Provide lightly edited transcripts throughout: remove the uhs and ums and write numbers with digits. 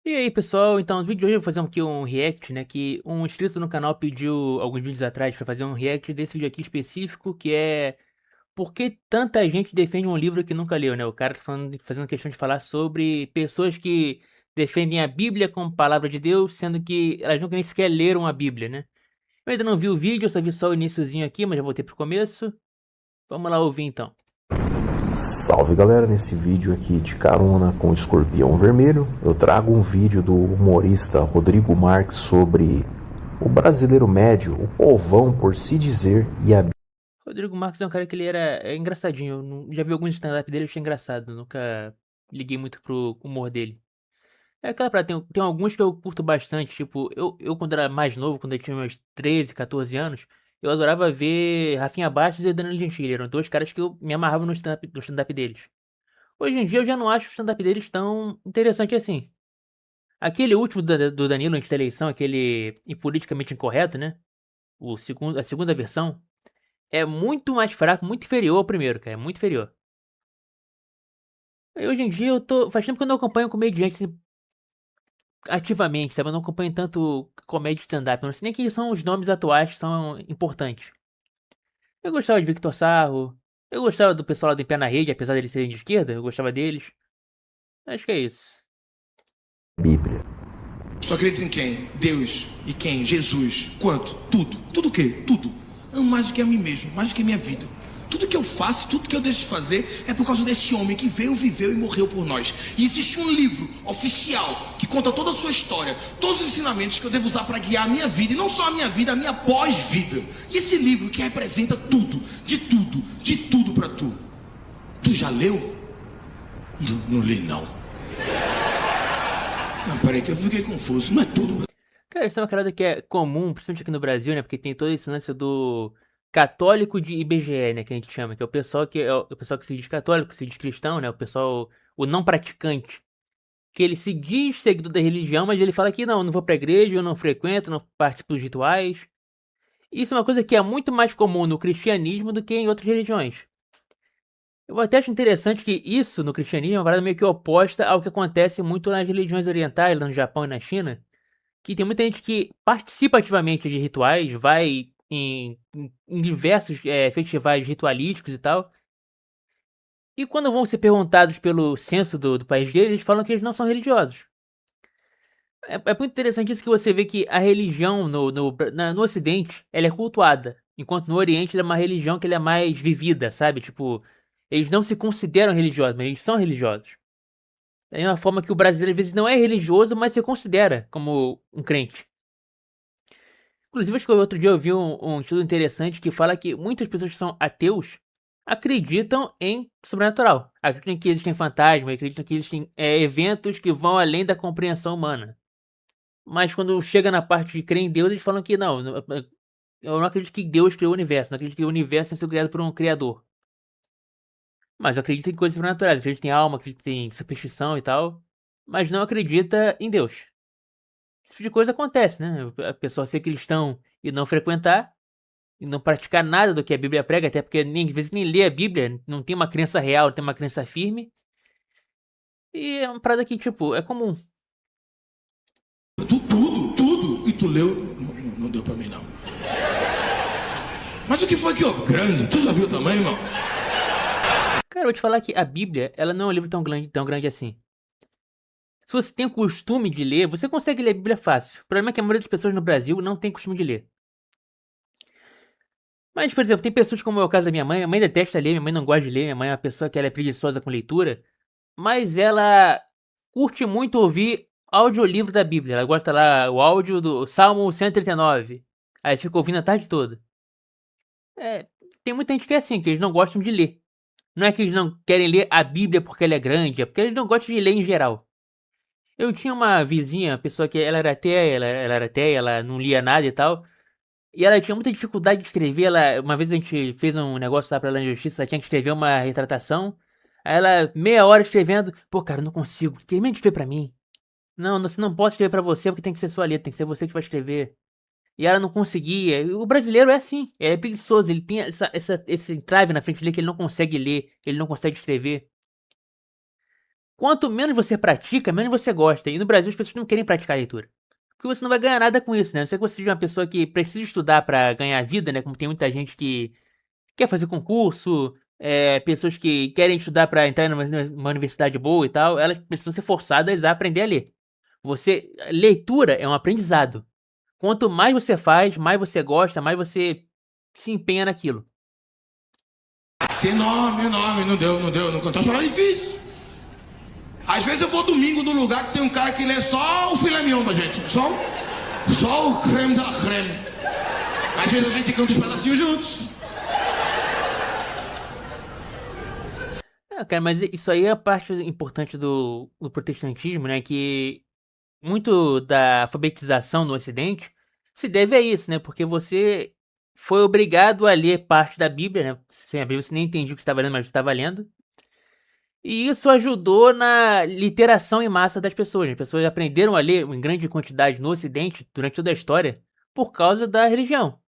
E aí, pessoal, então no vídeo de hoje eu vou fazer aqui um react, né, que um inscrito no canal pediu alguns vídeos atrás pra fazer um react desse vídeo aqui específico, que é por que tanta gente defende um livro que nunca leu, né? O cara tá fazendo questão de falar sobre pessoas que defendem a Bíblia como palavra de Deus, sendo que elas nunca nem sequer leram a Bíblia, né? Eu ainda não vi o vídeo, eu só vi só o iniciozinho aqui, mas já voltei pro começo. Vamos lá ouvir então. Salve galera, nesse vídeo aqui de carona com o Escorpião Vermelho, eu trago um vídeo do humorista Rodrigo Marques sobre o brasileiro médio, o povão por se dizer e a Rodrigo Marques é um cara que ele é engraçadinho, já vi alguns stand-up dele, eu achei engraçado, nunca liguei muito pro humor dele. É aquela parada, tem alguns que eu curto bastante, tipo, eu quando era mais novo, quando eu tinha meus 13, 14 anos, eu adorava ver Rafinha Bastos e Danilo Gentili, eram dois caras que eu me amarrava no stand-up deles. Hoje em dia eu já não acho o stand-up deles tão interessante assim. Aquele último do Danilo antes da eleição, aquele politicamente incorreto, né? A segunda versão, é muito mais fraco, muito inferior ao primeiro, cara, é muito inferior. E hoje em dia faz tempo que eu não acompanho comediante assim, ativamente, sabe? Eu não acompanho tanto comédia stand-up. Eu não sei nem quem são os nomes atuais que são importantes. Eu gostava de Victor Sarro. Eu gostava do pessoal lá do Em Pé na Rede, apesar deles serem de esquerda. Eu gostava deles. Acho que é isso. Bíblia. Tu acredita em quem? Deus. E quem? Jesus. Quanto? Tudo. Tudo o quê? Tudo. Amo mais do que a mim mesmo, mais do que a minha vida. Tudo que eu faço, tudo que eu deixo de fazer é por causa desse homem que veio, viveu e morreu por nós. E existe um livro oficial que conta toda a sua história, todos os ensinamentos que eu devo usar para guiar a minha vida, e não só a minha vida, a minha pós-vida. E esse livro que representa tudo, de tudo para tu. Tu já leu? Não li não. Não, peraí que eu fiquei confuso, não é tudo. Cara, isso é uma parada que é comum, principalmente aqui no Brasil, né? Porque tem todo esse lance do católico de IBGE, né? Que a gente chama, que é o pessoal que é o pessoal que se diz católico, que se diz cristão, né? O pessoal, o não praticante. Que ele se diz seguidor da religião, mas ele fala que não, eu não vou pra igreja, eu não frequento, não participo dos rituais. Isso é uma coisa que é muito mais comum no cristianismo do que em outras religiões. Eu até acho interessante que isso no cristianismo é uma parada meio que oposta ao que acontece muito nas religiões orientais, lá no Japão e na China, que tem muita gente que participa ativamente de rituais, vai em diversos festivais ritualísticos e tal, e quando vão ser perguntados pelo censo do país deles, eles falam que eles não são religiosos. É muito interessante isso que você vê que a religião no Ocidente, ela é cultuada. Enquanto no Oriente ela é uma religião que ela é mais vivida, sabe? Tipo, eles não se consideram religiosos, mas eles são religiosos. Da mesma forma que o brasileiro às vezes não é religioso, mas se considera como um crente. Inclusive, acho que outro dia eu vi um estudo interessante que fala que muitas pessoas que são ateus acreditam em sobrenatural. Acreditam que existem fantasmas, acreditam que existem eventos que vão além da compreensão humana. Mas quando chega na parte de crer em Deus, eles falam que não, eu não acredito que Deus criou o universo, não acredito que o universo tenha sido criado por um criador. Mas eu acredito em coisas sobrenaturais, acredito em alma, acredito em superstição e tal, mas não acredita em Deus. Esse tipo de coisa acontece, né? A pessoa ser cristão e não frequentar, e não praticar nada do que a Bíblia prega, até porque nem, às vezes nem lê a Bíblia, não tem uma crença real, não tem uma crença firme. E é uma parada que, tipo, é comum. Tudo. E tu leu? Não deu pra mim, não. Mas o que foi que houve? Grande. Tu já viu também, irmão? Cara, eu vou te falar que a Bíblia, ela não é um livro tão grande assim. Se você tem o costume de ler, você consegue ler a Bíblia fácil. O problema é que a maioria das pessoas no Brasil não tem costume de ler. Mas, por exemplo, tem pessoas como é o caso da minha mãe. Minha mãe detesta ler, minha mãe não gosta de ler. Minha mãe é uma pessoa que ela é preguiçosa com leitura. Mas ela curte muito ouvir audiolivro da Bíblia. Ela gosta lá, o áudio do Salmo 139. Aí fica ouvindo a tarde toda. É, tem muita gente que é assim, que eles não gostam de ler. Não é que eles não querem ler a Bíblia porque ela é grande, é porque eles não gostam de ler em geral. Eu tinha uma vizinha, pessoa que ela era ateia, ela era ateia, ela não lia nada e tal. E ela tinha muita dificuldade de escrever. Uma vez a gente fez um negócio lá pra ela na justiça, ela tinha que escrever uma retratação. Aí ela, meia hora escrevendo, pô, cara, eu não consigo, termina de escrever pra mim. Não, você não pode escrever pra você porque tem que ser sua letra, tem que ser você que vai escrever. E ela não conseguia. O brasileiro é assim, é preguiçoso, ele tem esse entrave na frente dele que ele não consegue ler, ele não consegue escrever. quanto menos você pratica, menos você gosta. E no Brasil as pessoas não querem praticar a leitura. Porque você não vai ganhar nada com isso, né? Não sei que você seja uma pessoa que precisa estudar pra ganhar vida, né? Como tem muita gente que quer fazer concurso, pessoas que querem estudar pra entrar numa universidade boa e tal, elas precisam ser forçadas a aprender a ler. Leitura é um aprendizado. Quanto mais você faz, mais você gosta, mais você se empenha naquilo. Enorme, não deu, não contou chorar difícil. Às vezes eu vou domingo num lugar que tem um cara que lê só o filé mignon da gente, só o creme da creme. Às vezes a gente canta os pedacinhos juntos. Cara, mas isso aí é a parte importante do protestantismo, né? Que muito da alfabetização no Ocidente se deve a isso, né? Porque você foi obrigado a ler parte da Bíblia, né? Sem a Bíblia você nem entendia o que estava lendo, mas estava lendo. E isso ajudou na literação em massa das pessoas. As pessoas aprenderam a ler em grande quantidade no Ocidente durante toda a história por causa da religião.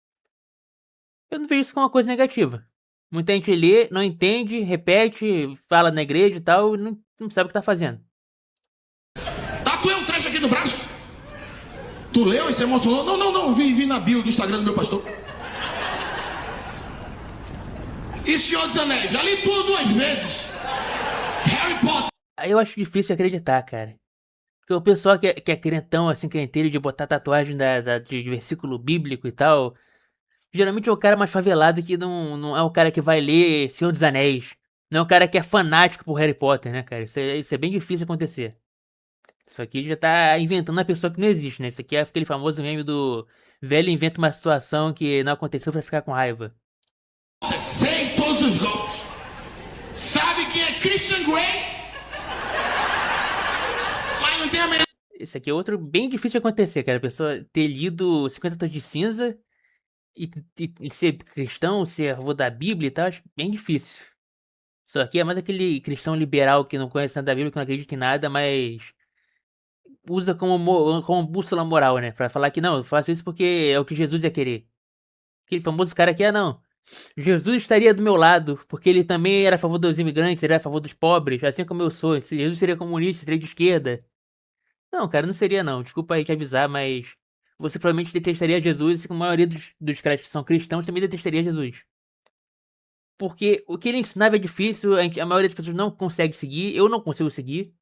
Eu não vejo isso como uma coisa negativa. Muita gente lê, não entende, repete, fala na igreja e tal, e não sabe o que tá fazendo. Tatuei um trecho aqui no braço. Tu leu e se emocionou? Não, vi na bio do Instagram do meu pastor. E Senhor dos Anéis? Já li tudo 2 vezes. Harry Potter. Aí eu acho difícil acreditar, cara. Porque o pessoal que é crentão, assim, crenteiro de botar tatuagem de versículo bíblico e tal, geralmente é o cara mais favelado que não é o cara que vai ler Senhor dos Anéis. Não é o cara que é fanático por Harry Potter, né, cara? Isso é bem difícil acontecer. Isso aqui já tá inventando uma pessoa que não existe, né? Isso aqui é aquele famoso meme do velho inventa uma situação que não aconteceu pra ficar com raiva. Sei todos os golpes. Sabe quem é Christian Grey? Mas não tem a menor... Isso aqui é outro bem difícil de acontecer, cara. A pessoa ter lido 50 Tons de Cinza e ser cristão, ser avô da Bíblia e tal, acho bem difícil. Só que é mais aquele cristão liberal que não conhece nada da Bíblia, que não acredita em nada, mas usa como bússola moral, né? Pra falar que não, eu faço isso porque é o que Jesus ia querer. Aquele famoso cara que não. Jesus estaria do meu lado, porque ele também era a favor dos imigrantes, ele era a favor dos pobres, assim como eu sou. Se Jesus seria comunista, seria de esquerda. Não, cara, não seria não. Desculpa aí te avisar, mas você provavelmente detestaria Jesus, assim como a maioria dos caras que são cristãos também detestaria Jesus. Porque o que ele ensinava é difícil, a maioria das pessoas não consegue seguir, eu não consigo seguir.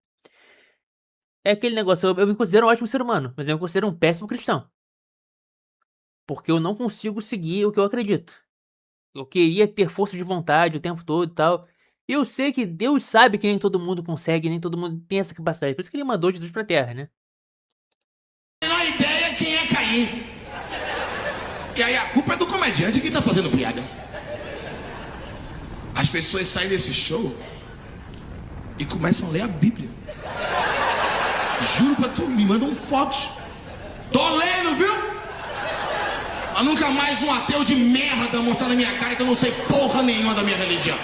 É aquele negócio, eu me considero um ótimo ser humano, mas eu me considero um péssimo cristão. Porque eu não consigo seguir o que eu acredito. Eu queria ter força de vontade o tempo todo e tal. E eu sei que Deus sabe que nem todo mundo consegue, nem todo mundo tem essa capacidade. Por isso que ele mandou Jesus pra Terra, né? Menor ideia quem é Caim. E aí a culpa é do comediante que tá fazendo piada. As pessoas saem desse show e começam a ler a Bíblia. Juro pra tu, me mandam fotos. Tô lendo, viu? Mas nunca mais um ateu de merda mostrar na minha cara que eu não sei porra nenhuma da minha religião.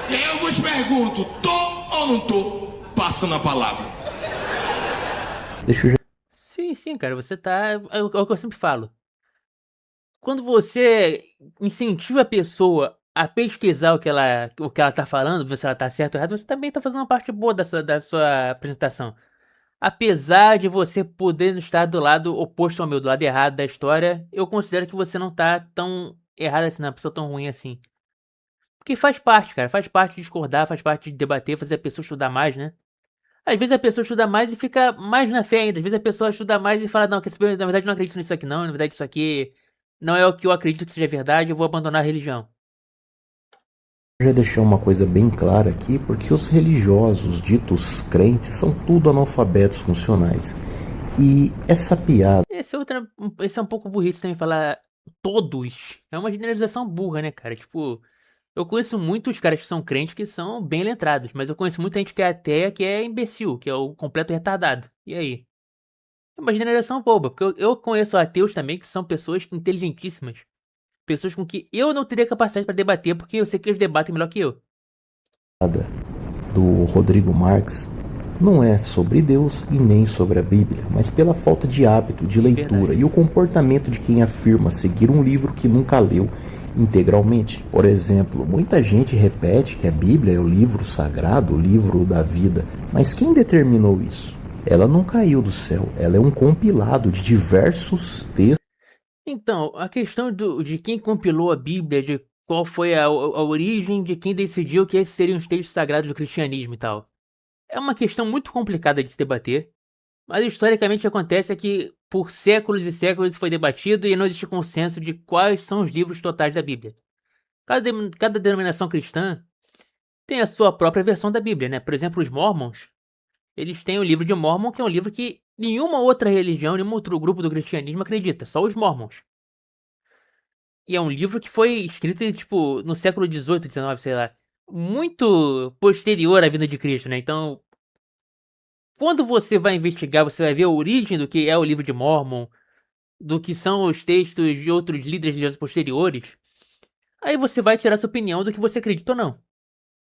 E aí eu vos pergunto, tô ou não tô passando a palavra? Deixa eu... Sim, cara, você tá... É o que eu sempre falo. Quando você incentiva a pessoa a pesquisar o que ela tá falando, ver se ela tá certa ou errada, você também tá fazendo uma parte boa da sua apresentação. Apesar de você poder estar do lado oposto ao meu, do lado errado da história, eu considero que você não tá tão errado assim, não é uma pessoa tão ruim assim. Porque faz parte, cara, faz parte de discordar, faz parte de debater, fazer a pessoa estudar mais, né? Às vezes a pessoa estuda mais e fica mais na fé ainda, às vezes a pessoa estuda mais e fala, não, quer saber, na verdade eu não acredito nisso aqui não, na verdade isso aqui não é o que eu acredito que seja verdade, eu vou abandonar a religião. Já deixar uma coisa bem clara aqui, porque os religiosos, ditos crentes, são tudo analfabetos funcionais. E essa piada... Esse é um pouco burrice também falar todos. É uma generalização burra, né, cara? Tipo, eu conheço muitos caras que são crentes que são bem letrados, mas eu conheço muita gente que é ateia, que é imbecil, que é o completo retardado. E aí? É uma generalização boba, porque eu conheço ateus também que são pessoas inteligentíssimas. Pessoas com que eu não teria capacidade para debater, porque eu sei que eles debatem melhor que eu. Do Rodrigo Marques não é sobre Deus e nem sobre a Bíblia, mas pela falta de hábito de leitura e o comportamento de quem afirma seguir um livro que nunca leu integralmente. Por exemplo, muita gente repete que a Bíblia é o livro sagrado, o livro da vida, mas quem determinou isso? Ela não caiu do céu, ela é um compilado de diversos textos. Então, a questão de quem compilou a Bíblia, de qual foi a origem de quem decidiu que esses seriam os textos sagrados do cristianismo e tal, é uma questão muito complicada de se debater, mas historicamente o que acontece é que por séculos e séculos isso foi debatido e não existe consenso de quais são os livros totais da Bíblia. Cada denominação cristã tem a sua própria versão da Bíblia, né? Por exemplo, os Mormons, eles têm o livro de Mórmon, que é um livro que nenhuma outra religião, nenhum outro grupo do cristianismo acredita, só os Mormons. E é um livro que foi escrito, tipo, no século XVIII, XIX, sei lá. Muito posterior à vinda de Cristo, né? Então, quando você vai investigar, você vai ver a origem do que é o livro de Mórmon, do que são os textos de outros líderes religiosos posteriores. Aí você vai tirar sua opinião do que você acredita ou não.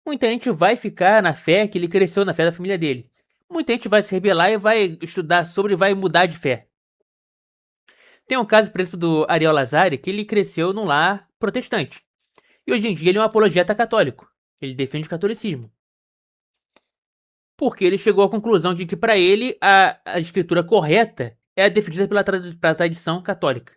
Muita gente vai ficar na fé que ele cresceu na fé da família dele. Muita gente vai se rebelar e vai estudar sobre e vai mudar de fé. Tem um caso, por exemplo, do Ariel Lazari, que ele cresceu num lar protestante. E hoje em dia ele é um apologeta católico. Ele defende o catolicismo. Porque ele chegou à conclusão de que, para ele, a escritura correta é a defendida pela tradição católica.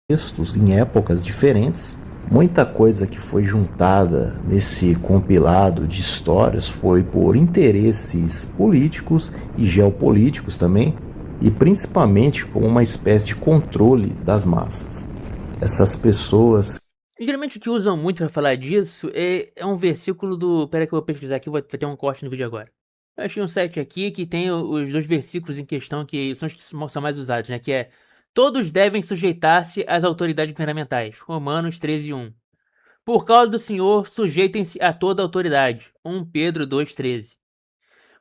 Textos em épocas diferentes. Muita coisa que foi juntada nesse compilado de histórias foi por interesses políticos e geopolíticos também, e principalmente como uma espécie de controle das massas. Essas pessoas... Geralmente o que usam muito para falar disso é um versículo do... Pera que eu vou pesquisar aqui, vai ter um corte no vídeo agora. Eu achei um site aqui que tem os dois versículos em questão que são os que são mais usados, né? Que é: todos devem sujeitar-se às autoridades governamentais. Romanos 13:1. Por causa do Senhor, sujeitem-se a toda autoridade. 1 Pedro 2:13.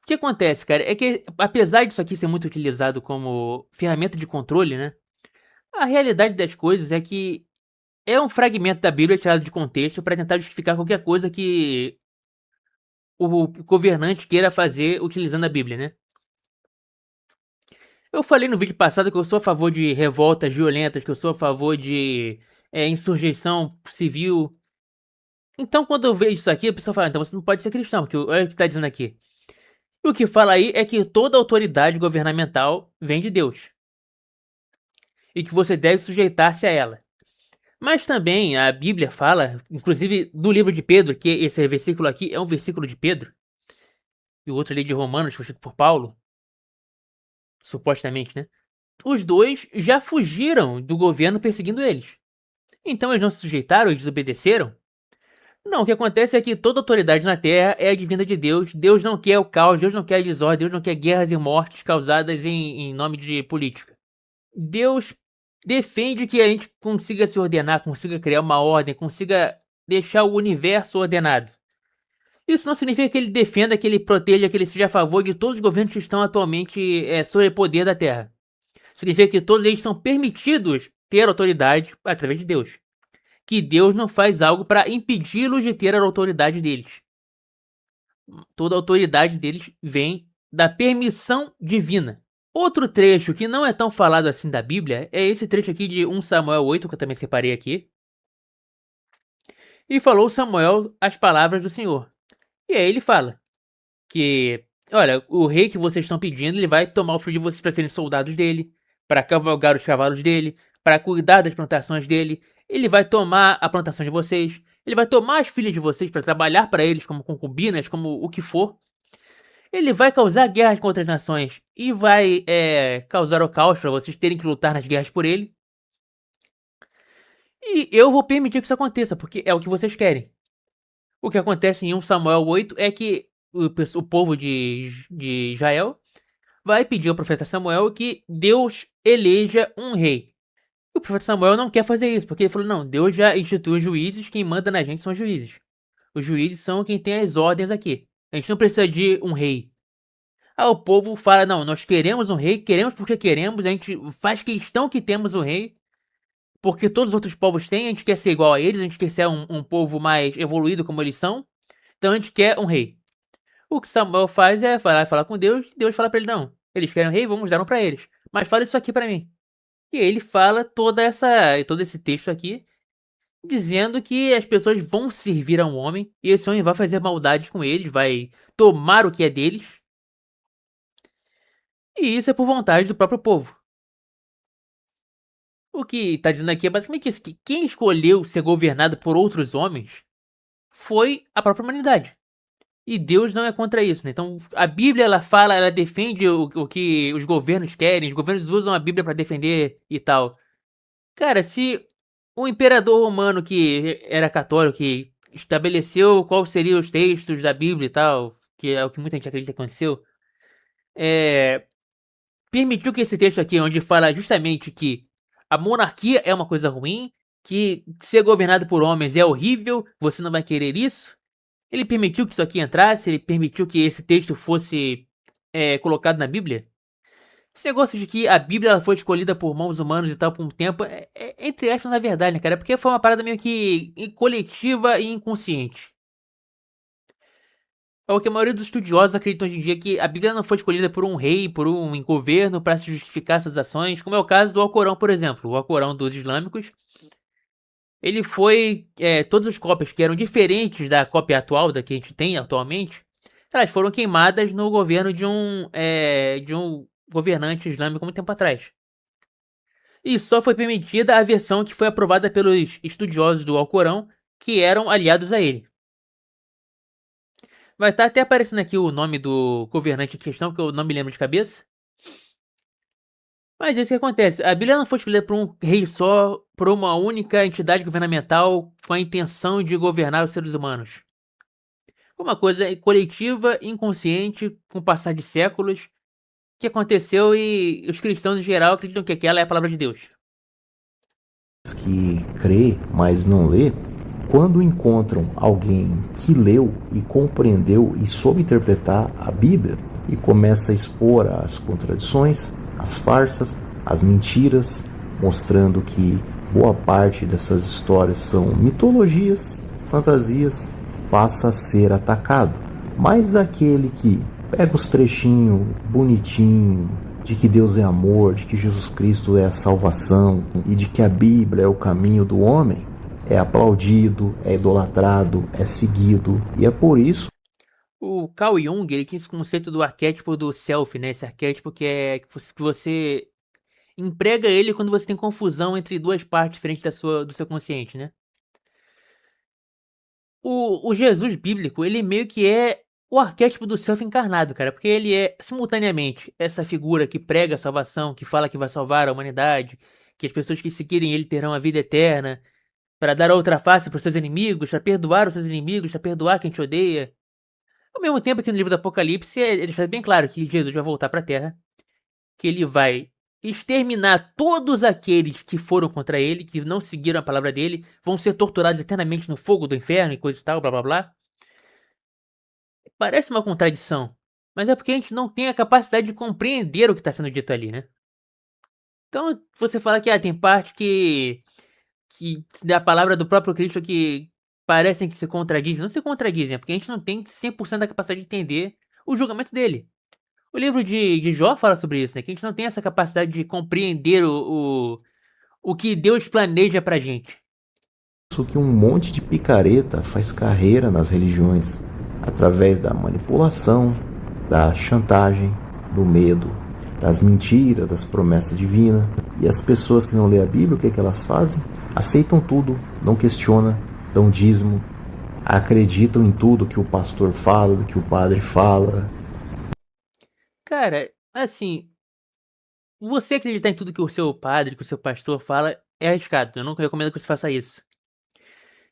O que acontece, cara, é que apesar disso aqui ser muito utilizado como ferramenta de controle, né? A realidade das coisas é que é um fragmento da Bíblia tirado de contexto para tentar justificar qualquer coisa que o governante queira fazer utilizando a Bíblia, né? Eu falei no vídeo passado que eu sou a favor de revoltas violentas, que eu sou a favor de insurreição civil. Então, quando eu vejo isso aqui, a pessoa fala: então você não pode ser cristão, porque olha o que está dizendo aqui. E o que fala aí é que toda autoridade governamental vem de Deus. E que você deve sujeitar-se a ela. Mas também a Bíblia fala, inclusive no livro de Pedro, que esse versículo aqui é um versículo de Pedro, e o outro ali de Romanos, escrito por Paulo, supostamente, né? Os dois já fugiram do governo perseguindo eles. Então eles não se sujeitaram e desobedeceram? Não, o que acontece é que toda autoridade na Terra é advinda de Deus. Deus não quer o caos, Deus não quer a desordem, Deus não quer guerras e mortes causadas em nome de política. Deus defende que a gente consiga se ordenar, consiga criar uma ordem, consiga deixar o universo ordenado. Isso não significa que ele defenda, que ele proteja, que ele seja a favor de todos os governos que estão atualmente sob o poder da Terra. Significa que todos eles são permitidos ter autoridade através de Deus. Que Deus não faz algo para impedi-los de ter a autoridade deles. Toda a autoridade deles vem da permissão divina. Outro trecho que não é tão falado assim da Bíblia é esse trecho aqui de 1 Samuel 8, que eu também separei aqui. E falou Samuel as palavras do Senhor. E aí ele fala que, olha, o rei que vocês estão pedindo, ele vai tomar o filho de vocês para serem soldados dele, para cavalgar os cavalos dele, para cuidar das plantações dele. Ele vai tomar a plantação de vocês, ele vai tomar as filhas de vocês para trabalhar para eles como concubinas, como o que for. Ele vai causar guerras com outras nações e vai causar o caos para vocês terem que lutar nas guerras por ele. E eu vou permitir que isso aconteça, porque é o que vocês querem. O que acontece em 1 Samuel 8 é que o povo de Israel vai pedir ao profeta Samuel que Deus eleja um rei. E o profeta Samuel não quer fazer isso, porque ele falou: não, Deus já instituiu juízes, quem manda na gente são os juízes. Os juízes são quem tem as ordens aqui. A gente não precisa de um rei. Aí o povo fala: não, nós queremos um rei, queremos porque queremos, a gente faz questão que temos um rei, porque todos os outros povos têm, a gente quer ser igual a eles, a gente quer ser um povo mais evoluído como eles são, então a gente quer um rei. O que Samuel faz é falar com Deus, Deus fala pra ele: não, eles querem um rei, vamos dar um pra eles, mas fala isso aqui pra mim. E aí ele fala todo esse texto aqui, dizendo que as pessoas vão servir a um homem e esse homem vai fazer maldade com eles, vai tomar o que é deles, e isso é por vontade do próprio povo. O que tá dizendo aqui é basicamente isso, que quem escolheu ser governado por outros homens foi a própria humanidade. E Deus não é contra isso, né? Então, a Bíblia, ela fala, ela defende o que os governos querem, os governos usam a Bíblia pra defender e tal. Cara, se o imperador romano que era católico, que estabeleceu quais seriam os textos da Bíblia e tal, que é o que muita gente acredita que aconteceu, é, permitiu que esse texto aqui, onde fala justamente que a monarquia é uma coisa ruim, que ser governado por homens é horrível, você não vai querer isso. Ele permitiu que isso aqui entrasse, ele permitiu que esse texto fosse colocado na Bíblia. Esse negócio de que a Bíblia ela foi escolhida por mãos humanos e tal por um tempo, entre aspas, na verdade, né, cara? Porque foi uma parada meio que coletiva e inconsciente. É o que a maioria dos estudiosos acreditam hoje em dia, que a Bíblia não foi escolhida por um rei, por um governo para se justificar suas ações, como é o caso do Alcorão, por exemplo. O Alcorão dos islâmicos, ele foi, todas as cópias que eram diferentes da cópia atual, da que a gente tem atualmente, elas foram queimadas no governo de um governante islâmico muito tempo atrás. E só foi permitida a versão que foi aprovada pelos estudiosos do Alcorão, que eram aliados a ele. Vai estar até aparecendo aqui o nome do governante em questão, que eu não me lembro de cabeça. Mas é isso que acontece. A Bíblia não foi escolhida por um rei só, por uma única entidade governamental com a intenção de governar os seres humanos. Foi uma coisa coletiva, inconsciente, com o passar de séculos, que aconteceu e os cristãos em geral acreditam que aquela é a palavra de Deus. Que crê, mas não lê, quando encontram alguém que leu e compreendeu e soube interpretar a Bíblia e começa a expor as contradições, as farsas, as mentiras, mostrando que boa parte dessas histórias são mitologias, fantasias, passa a ser atacado. Mas aquele que pega os trechinhos bonitinho de que Deus é amor, de que Jesus Cristo é a salvação e de que a Bíblia é o caminho do homem, é aplaudido, é idolatrado, é seguido, e é por isso. O Carl Jung, ele tinha esse conceito do arquétipo do self, né? Esse arquétipo que você emprega ele quando você tem confusão entre duas partes diferentes do seu consciente, né? O Jesus bíblico, ele meio que é o arquétipo do self encarnado, cara, porque ele é simultaneamente essa figura que prega a salvação, que fala que vai salvar a humanidade, que as pessoas que seguirem ele terão a vida eterna, para dar a outra face para os seus inimigos, para perdoar os seus inimigos, para perdoar quem te odeia. Ao mesmo tempo que no livro do Apocalipse, ele deixa bem claro que Jesus vai voltar para a Terra, que ele vai exterminar todos aqueles que foram contra ele, que não seguiram a palavra dele, vão ser torturados eternamente no fogo do inferno e coisa e tal, blá blá blá. Parece uma contradição, mas é porque a gente não tem a capacidade de compreender o que está sendo dito ali, né? Então, você fala que tem parte que da palavra do próprio Cristo que parecem que se contradizem. Não se contradizem, é porque a gente não tem 100% da capacidade de entender o julgamento dele. O livro de Jó fala sobre isso, né? Que a gente não tem essa capacidade de compreender o que Deus planeja pra gente. Isso que um monte de picareta faz carreira nas religiões, através da manipulação, da chantagem, do medo, das mentiras, das promessas divinas. E as pessoas que não lêem a Bíblia, o que, que elas fazem? Aceitam tudo, não questionam, dão dízimo, acreditam em tudo que o pastor fala, do que o padre fala. Cara, assim, você acreditar em tudo que o seu padre, que o seu pastor fala é arriscado. Eu não recomendo que você faça isso.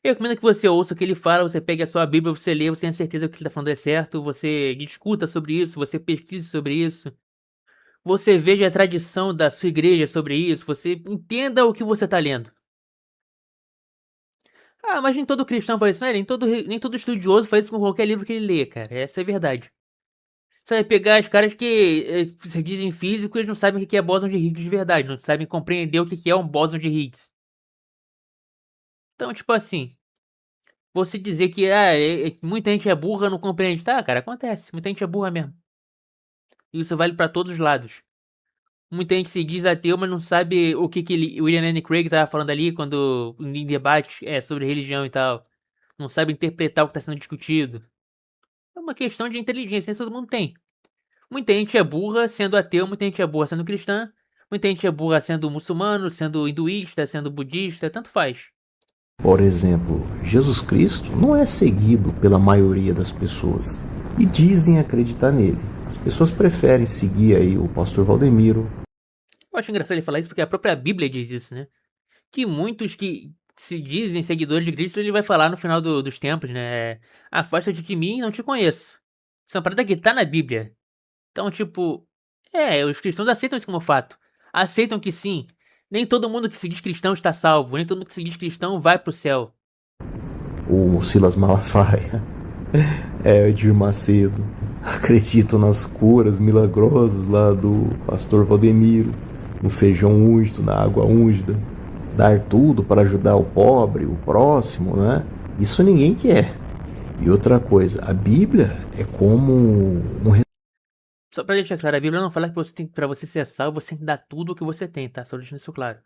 Eu recomendo que você ouça o que ele fala, você pegue a sua Bíblia, você lê, você tenha certeza que o que ele está falando é certo, você discuta sobre isso, você pesquise sobre isso, você veja a tradição da sua igreja sobre isso, você entenda o que você está lendo. Ah, mas nem todo cristão faz isso, né? Nem todo estudioso faz isso com qualquer livro que ele lê, cara. Essa é a verdade. Você vai pegar os caras que se dizem físicos e eles não sabem o que é bóson de Higgs de verdade, não sabem compreender o que é um bóson de Higgs. Então, tipo assim, você dizer que muita gente é burra, não compreende. Tá, cara, acontece. Muita gente é burra mesmo. Isso vale pra todos os lados. Muita gente se diz ateu, mas não sabe o que o William Lane Craig tava falando ali quando em debate sobre religião e tal. Não sabe interpretar o que está sendo discutido. É uma questão de inteligência, nem todo mundo tem. Muita gente é burra sendo ateu, muita gente é burra sendo cristã, muita gente é burra sendo muçulmano, sendo hinduísta, sendo budista, tanto faz. Por exemplo, Jesus Cristo não é seguido pela maioria das pessoas que dizem acreditar nele. As pessoas preferem seguir aí o pastor Valdemiro. Eu acho engraçado ele falar isso porque a própria Bíblia diz isso, né? Que muitos que se dizem seguidores de Cristo, ele vai falar no final dos tempos, né? Afasta-te de mim, não te conheço. Isso é uma parada que tá na Bíblia. Então, tipo, os cristãos aceitam isso como fato. Aceitam que sim, nem todo mundo que se diz cristão está salvo, nem todo mundo que se diz cristão vai pro céu. O Silas Malafaia, Edir Macedo, acreditam nas curas milagrosas lá do pastor Valdemiro, no feijão úmido, na água úmida, dar tudo para ajudar o pobre, o próximo, né? Isso ninguém quer. E outra coisa, a Bíblia é como Só pra deixar claro, a Bíblia não fala que pra você ser salvo, você tem que dar tudo o que você tem, tá? Só deixando isso claro.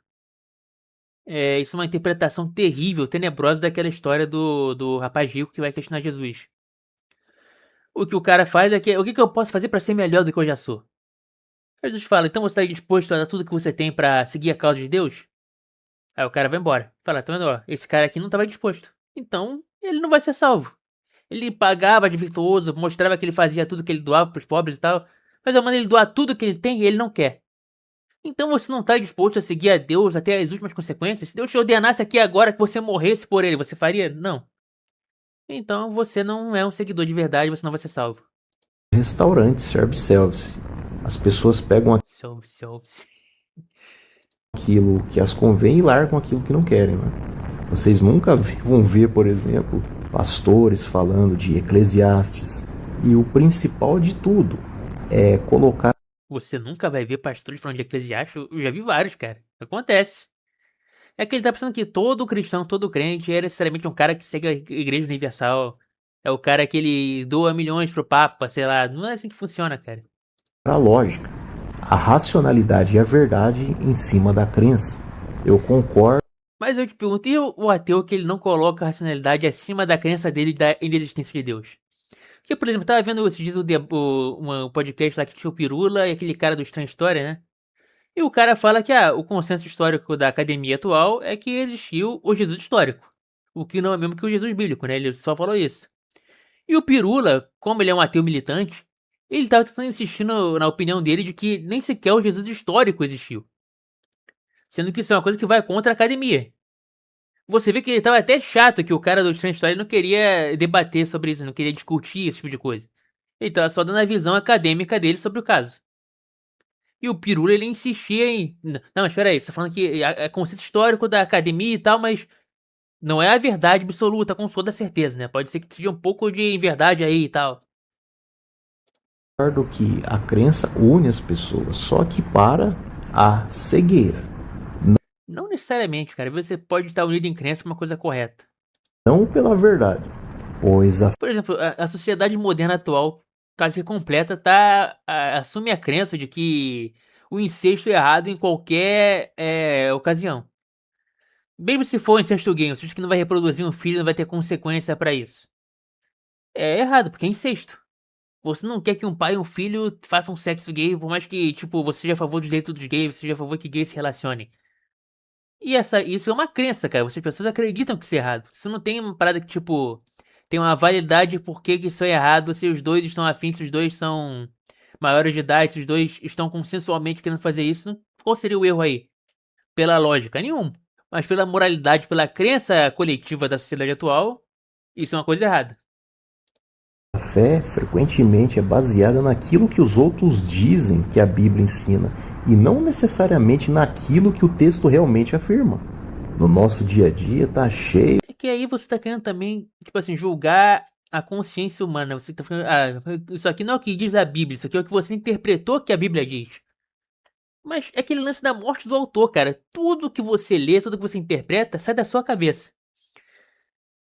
Isso é uma interpretação terrível, tenebrosa daquela história do rapaz rico que vai questionar Jesus. O que o cara faz é que, o que eu posso fazer pra ser melhor do que eu já sou? Jesus fala, então você tá disposto a dar tudo que você tem pra seguir a causa de Deus? Aí o cara vai embora. Fala, tá vendo, ó, esse cara aqui não tava disposto. Então, ele não vai ser salvo. Ele pagava de virtuoso, mostrava que ele fazia tudo que ele doava pros pobres e tal. Mas a maneira ele doar tudo que ele tem e ele não quer. Então você não tá disposto a seguir a Deus até as últimas consequências? Se Deus te ordenasse aqui agora que você morresse por ele, você faria? Não. Então você não é um seguidor de verdade, você não vai ser salvo. restaurante self-service. As pessoas pegam Salve. aquilo que as convém e largam aquilo que não querem, né? Vocês nunca vão ver, por exemplo, pastores falando de Eclesiastes. E o principal de tudo é colocar Você nunca vai ver pastores falando de Eclesiastes. Eu já vi vários, cara. Acontece. É que ele tá pensando que todo cristão, todo crente é necessariamente um cara que segue a Igreja Universal. É o cara que ele doa milhões pro Papa, sei lá. Não é assim que funciona, cara. a lógica, a racionalidade e a verdade em cima da crença. Eu concordo. Mas eu te pergunto, e o ateu que ele não coloca a racionalidade acima da crença dele da inexistência de Deus? Porque, por exemplo, eu tava vendo esses dias um podcast lá que tinha o Pirula e aquele cara do Estranha História, né? E o cara fala que o consenso histórico da academia atual é que existiu o Jesus histórico. O que não é mesmo que o Jesus bíblico, né? Ele só falou isso. E o Pirula, como ele é um ateu militante, ele tava tentando insistir na opinião dele de que nem sequer o Jesus histórico existiu. Sendo que isso é uma coisa que vai contra a academia. Você vê que ele tava até chato que o cara do Estranha História não queria debater sobre isso, não queria discutir esse tipo de coisa. Ele tava só dando a visão acadêmica dele sobre o caso. E o Pirula, ele insistia em... Não, mas peraí, você tá falando que é conceito histórico da academia e tal, mas não é a verdade absoluta, com toda certeza, né? Pode ser que seja um pouco de verdade aí e tal. Que a crença une as pessoas, só que para a cegueira, Não necessariamente, cara. Você pode estar unido em crença por uma coisa correta. não pela verdade, pois a Por exemplo, a sociedade moderna atual, quase completa, assume a crença de que o incesto é errado em qualquer ocasião. Mesmo se for incesto gay, ou seja, que não vai reproduzir um filho, não vai ter consequência pra isso. É errado, porque é incesto. Você não quer que um pai e um filho façam sexo gay, por mais que, tipo, você seja a favor dos direitos dos gays, você seja a favor que gays se relacionem. E isso é uma crença, cara. As pessoas acreditam que isso é errado. Isso não tem uma parada que, tipo, tem uma validade por que isso é errado, se os dois estão afins, se os dois são maiores de idade, se os dois estão consensualmente querendo fazer isso. Qual seria o erro aí? Pela lógica, nenhum. Mas pela moralidade, pela crença coletiva da sociedade atual, isso é uma coisa errada. fé frequentemente é baseada naquilo que os outros dizem que a Bíblia ensina e não necessariamente naquilo que o texto realmente afirma. No nosso dia a dia tá cheio É que aí você tá querendo também, tipo assim, julgar a consciência humana. Você tá falando, isso aqui não é o que diz a Bíblia, isso aqui é o que você interpretou que a Bíblia diz. Mas é aquele lance da morte do autor, cara. Tudo que você lê, tudo que você interpreta, sai da sua cabeça.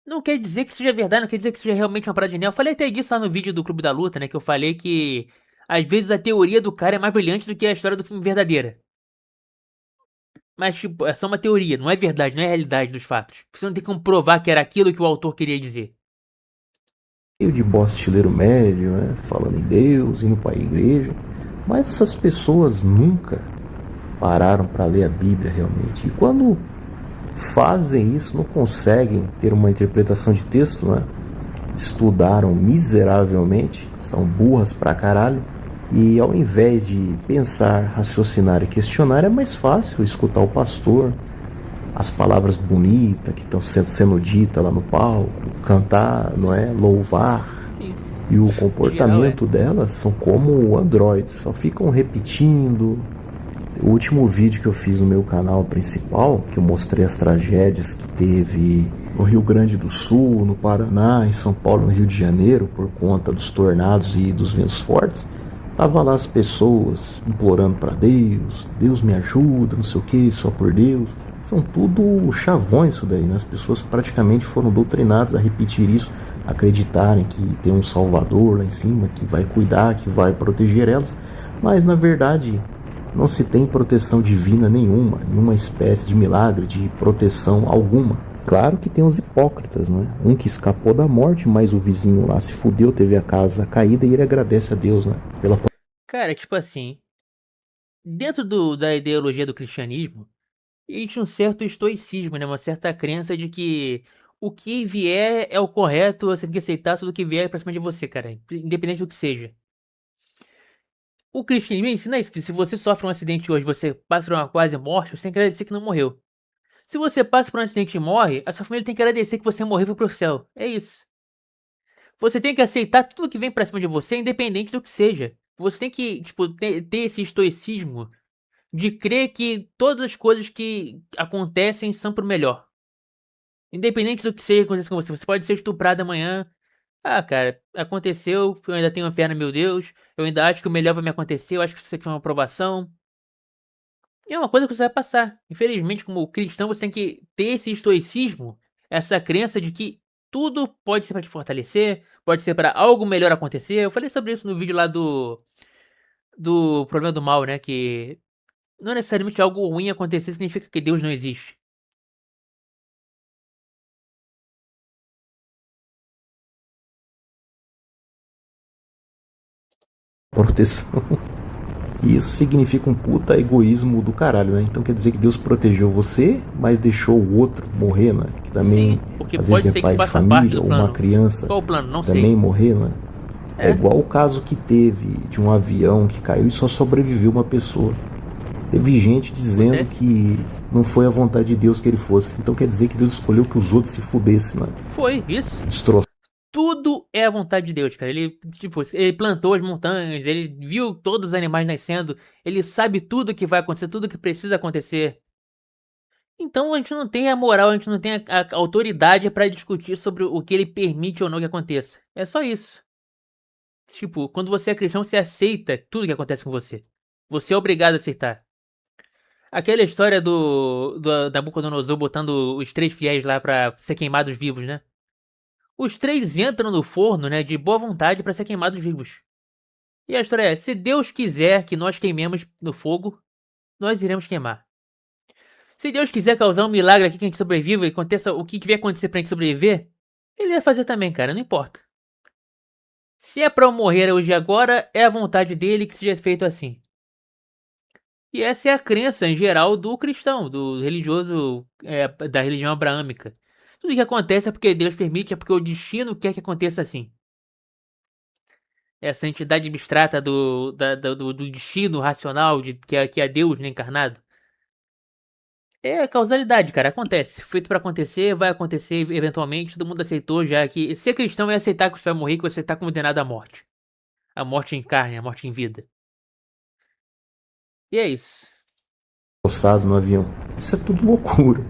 Não quer dizer que seja verdade, não quer dizer que seja realmente uma parada genial. Eu falei até disso lá no vídeo do Clube da Luta, né? Que eu falei que Às vezes a teoria do cara é mais brilhante do que a história do filme verdadeira. Mas, tipo, é só uma teoria, não é verdade, não é realidade dos fatos. Você não tem como provar que era aquilo que o autor queria dizer. Cheio de bosta estileiro médio, né? Falando em Deus, indo para a igreja. Mas essas pessoas nunca pararam para ler a Bíblia realmente. E quando fazem isso, não conseguem ter uma interpretação de texto, né? Estudaram miseravelmente, são burras pra caralho. E ao invés de pensar, raciocinar e questionar, é mais fácil escutar o pastor, as palavras bonitas que estão sendo ditas lá no palco, cantar, não é? Louvar. Sim. E o comportamento delas são como androides, só ficam repetindo. O último vídeo que eu fiz no meu canal principal, que eu mostrei as tragédias que teve no Rio Grande do Sul, no Paraná, em São Paulo, no Rio de Janeiro, por conta dos tornados e dos ventos fortes, tava lá as pessoas implorando para Deus, Deus me ajuda, não sei o que, só por Deus. São tudo chavões isso daí, né? As pessoas praticamente foram doutrinadas a repetir isso, acreditarem que tem um Salvador lá em cima, que vai cuidar, que vai proteger elas, mas na verdade não se tem proteção divina nenhuma espécie de milagre, de proteção alguma. Claro que tem os hipócritas, né? Um que escapou da morte, mas o vizinho lá se fudeu, teve a casa caída e ele agradece a Deus, né? Pela... Cara, tipo assim, dentro da ideologia do cristianismo, existe um certo estoicismo, né? Uma certa crença de que o que vier é o correto, você tem que aceitar tudo que vier pra cima de você, cara. Independente do que seja. O cristianismo ensina isso, que se você sofre um acidente hoje, você passa por uma quase morte, você tem que agradecer que não morreu. Se você passa por um acidente e morre, a sua família tem que agradecer que você morreu e foi pro céu. É isso. Você tem que aceitar tudo que vem pra cima de você, independente do que seja. Você tem que, tipo, ter esse estoicismo de crer que todas as coisas que acontecem são pro melhor. Independente do que seja que aconteça com você. Você pode ser estuprado amanhã. Ah, cara, aconteceu, eu ainda tenho fé no meu Deus, eu ainda acho que o melhor vai me acontecer, eu acho que isso aqui é uma aprovação. E é uma coisa que você vai passar. Infelizmente, como cristão, você tem que ter esse estoicismo, essa crença de que tudo pode ser para te fortalecer, pode ser para algo melhor acontecer. Eu falei sobre isso no vídeo lá do problema do mal, né? Que não necessariamente algo ruim acontecer significa que Deus não existe. proteção. E isso significa um puta egoísmo do caralho, né? Então quer dizer que Deus protegeu você, mas deixou o outro morrer, né? Que também, Sim, porque às pode vezes ser é que pai de faça parte família, do ou plano. uma criança Qual o plano? Não também sei. morrer, né? É igual o caso que teve de um avião que caiu e só sobreviveu uma pessoa. Teve gente dizendo que não foi a vontade de Deus que ele fosse. Então quer dizer que Deus escolheu que os outros se fudessem, né? Foi, isso. Destroçou. Tudo é a vontade de Deus, cara. Ele, tipo, ele plantou as montanhas, ele viu todos os animais nascendo, ele sabe tudo que vai acontecer, tudo que precisa acontecer. Então a gente não tem a moral, a gente não tem a autoridade pra discutir sobre o que ele permite ou não que aconteça. É só isso. Tipo, quando você é cristão, você aceita tudo que acontece com você. Você é obrigado a aceitar. Aquela história da Nabucodonosor botando os 3 fiéis lá pra ser queimados vivos, né? Os 3 entram no forno, né, de boa vontade pra ser queimados vivos. E a história é, se Deus quiser que nós queimemos no fogo, nós iremos queimar. Se Deus quiser causar um milagre aqui que a gente sobreviva e aconteça o que tiver acontecer pra gente sobreviver, ele vai fazer também, cara, não importa. Se é pra eu morrer hoje e agora, é a vontade dele que seja feito assim. E essa é a crença em geral do cristão, do religioso, da religião abraâmica. Tudo que acontece é porque Deus permite, é porque o destino quer que aconteça assim. Essa entidade abstrata do destino racional, que é Deus, né, encarnado. É causalidade, cara, acontece. Feito pra acontecer, vai acontecer eventualmente, todo mundo aceitou já que ser cristão é aceitar que você vai morrer, que você tá condenado à morte. A morte em carne, a morte em vida. E é isso. No avião. Isso é tudo loucura.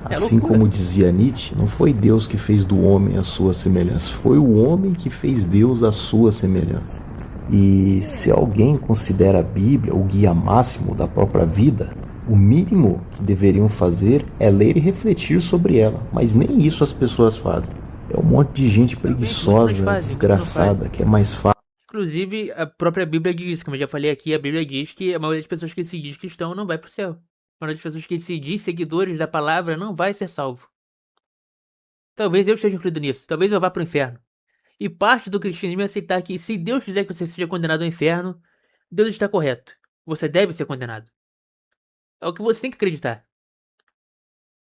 Assim loucura. como dizia Nietzsche, não foi Deus que fez do homem a sua semelhança, foi o homem que fez Deus a sua semelhança. E se alguém considera a Bíblia o guia máximo da própria vida, o mínimo que deveriam fazer é ler e refletir sobre ela, mas nem isso as pessoas fazem. É um monte de gente preguiçosa, desgraçada, que é mais fácil. Inclusive, a própria Bíblia diz, como eu já falei aqui, a Bíblia diz que a maioria das pessoas que se diz cristão não vai pro céu. A maioria das pessoas que se diz seguidores da palavra não vai ser salvo. Talvez eu esteja incluído nisso, talvez eu vá pro inferno. E parte do cristianismo é aceitar que se Deus quiser que você seja condenado ao inferno, Deus está correto. Você deve ser condenado. É o que você tem que acreditar.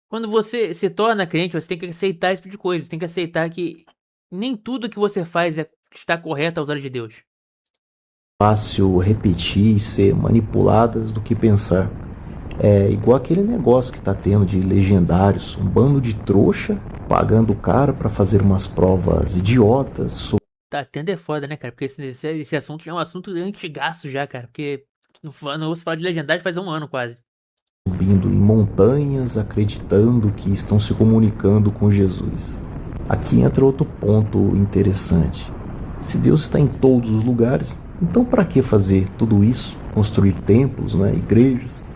Quando você se torna crente, você tem que aceitar esse tipo de coisa. Você tem que aceitar que nem tudo que você faz está correto aos olhos de Deus. Fácil repetir e ser manipuladas do que pensar. É igual aquele negócio que tá tendo de legendários, um bando de trouxa pagando o cara pra fazer umas provas idiotas, Tá tendo é foda, né, cara? Porque esse assunto já é um assunto antigaço já, cara. Porque não ouço falar de legendário faz um ano quase. subindo em montanhas, acreditando que estão se comunicando com Jesus. Aqui entra outro ponto interessante. Se Deus está em todos os lugares, então para que fazer tudo isso? Construir templos, né, igrejas?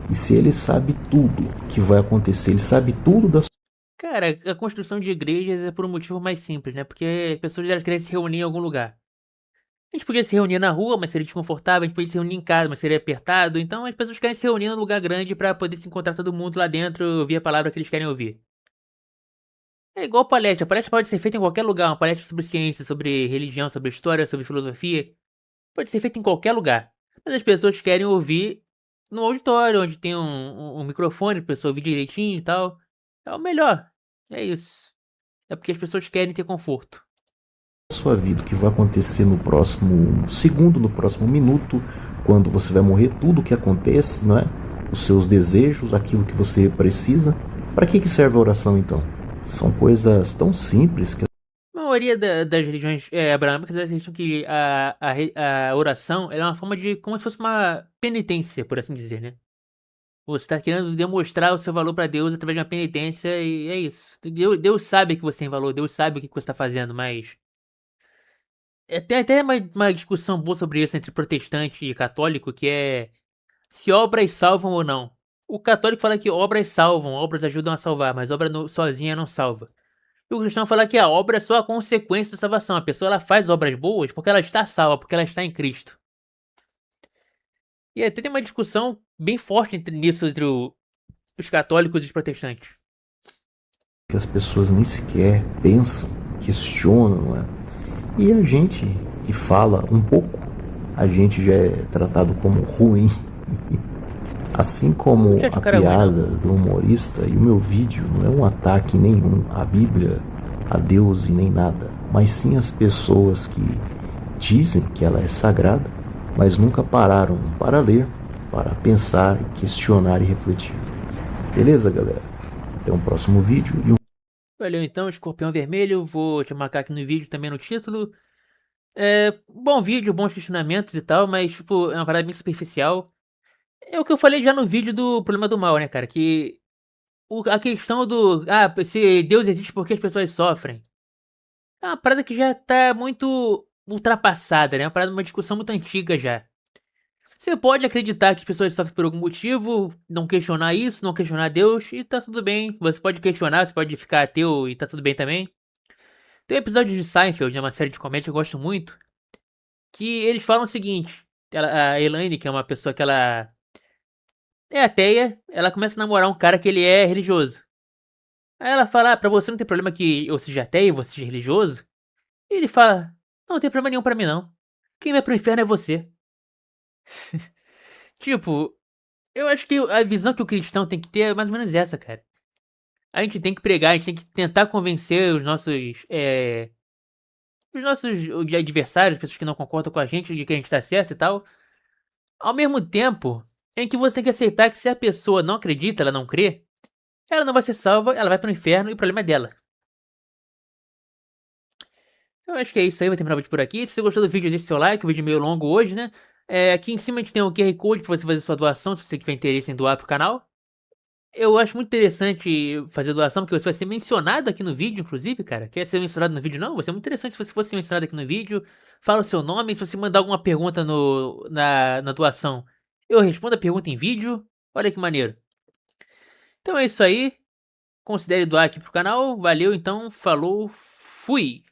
E se ele sabe tudo que vai acontecer, ele sabe tudo das Cara, a construção de igrejas é por um motivo mais simples, né? Porque as pessoas elas querem se reunir em algum lugar. A gente podia se reunir na rua, mas seria desconfortável. A gente podia se reunir em casa, mas seria apertado. Então as pessoas querem se reunir num lugar grande pra poder se encontrar todo mundo lá dentro e ouvir a palavra que eles querem ouvir. É igual palestra. A palestra pode ser feita em qualquer lugar. Uma palestra sobre ciência, sobre religião, sobre história, sobre filosofia. Pode ser feita em qualquer lugar. Mas as pessoas querem ouvir no auditório, onde tem um microfone pra pessoa ouvir direitinho e tal. É o melhor. É isso. É porque as pessoas querem ter conforto. sua vida, o que vai acontecer no próximo segundo, no próximo minuto, quando você vai morrer, tudo o que acontece, não é? Os seus desejos, aquilo que você precisa. Para que serve a oração então? São coisas tão simples que A maioria das religiões abraâmicas elas acreditam que a oração ela é uma forma de. Como se fosse uma penitência, por assim dizer, né? Você está querendo demonstrar o seu valor para Deus através de uma penitência e é isso. Deus sabe que você tem valor, Deus sabe o que você está fazendo, mas. Tem até uma discussão boa sobre isso entre protestante e católico, que é se obras salvam ou não. O católico fala que obras salvam, obras ajudam a salvar, mas obra sozinha não salva. E o cristão fala que a obra é só a consequência da salvação. A pessoa ela faz obras boas porque ela está salva, porque ela está em Cristo. E até tem uma discussão bem forte nisso entre os católicos e os protestantes. as pessoas nem sequer pensam, questionam, não é? E a gente que fala um pouco, a gente já é tratado como ruim. Assim como Não acho a o cara ruim, piada não. do humorista e o meu vídeo não é um ataque nenhum à Bíblia, a Deus e nem nada, mas sim as pessoas que dizem que ela é sagrada, mas nunca pararam para ler, para pensar, questionar e refletir. Beleza, galera? Até um próximo vídeo e Valeu então, Escorpião Vermelho. Vou te marcar aqui no vídeo também no título. Bom vídeo, bons questionamentos e tal, mas tipo, é uma parada bem superficial. É o que eu falei já no vídeo do Problema do Mal, né, cara? Que a questão do. Ah, se Deus existe porque as pessoas sofrem. É uma parada que já tá muito ultrapassada, né? É uma discussão muito antiga já. Você pode acreditar que as pessoas sofrem por algum motivo, não questionar isso, não questionar Deus, e tá tudo bem. Você pode questionar, você pode ficar ateu e tá tudo bem também. Tem um episódio de Seinfeld, é uma série de comédia que eu gosto muito, que eles falam o seguinte: a Elaine, que é uma pessoa que ela é ateia, ela começa a namorar um cara que ele é religioso. Aí ela fala: pra você não tem problema que eu seja ateia e você seja religioso? E ele fala: não tem problema nenhum pra mim não. Quem vai pro inferno é você. Tipo, eu acho que a visão que o cristão tem que ter é mais ou menos essa, cara. A gente tem que pregar, a gente tem que tentar convencer os nossos adversários, pessoas que não concordam com a gente, de que a gente tá certo e tal. Ao mesmo tempo em que você tem que aceitar que se a pessoa não acredita, ela não crê, ela não vai ser salva, ela vai pro inferno e o problema é dela. Eu acho que é isso aí, vou terminar o vídeo por aqui. Se você gostou do vídeo, deixe seu like, o vídeo é meio longo hoje, né? Aqui em cima a gente tem o QR Code pra você fazer sua doação, se você tiver interesse em doar pro canal. Eu acho muito interessante fazer doação, porque você vai ser mencionado aqui no vídeo, inclusive, cara. Quer ser mencionado no vídeo, não? Vai ser muito interessante se você fosse mencionado aqui no vídeo. Fala o seu nome, se você mandar alguma pergunta na doação, eu respondo a pergunta em vídeo. Olha que maneiro. Então é isso aí. Considere doar aqui pro canal. Valeu, então. Falou. Fui.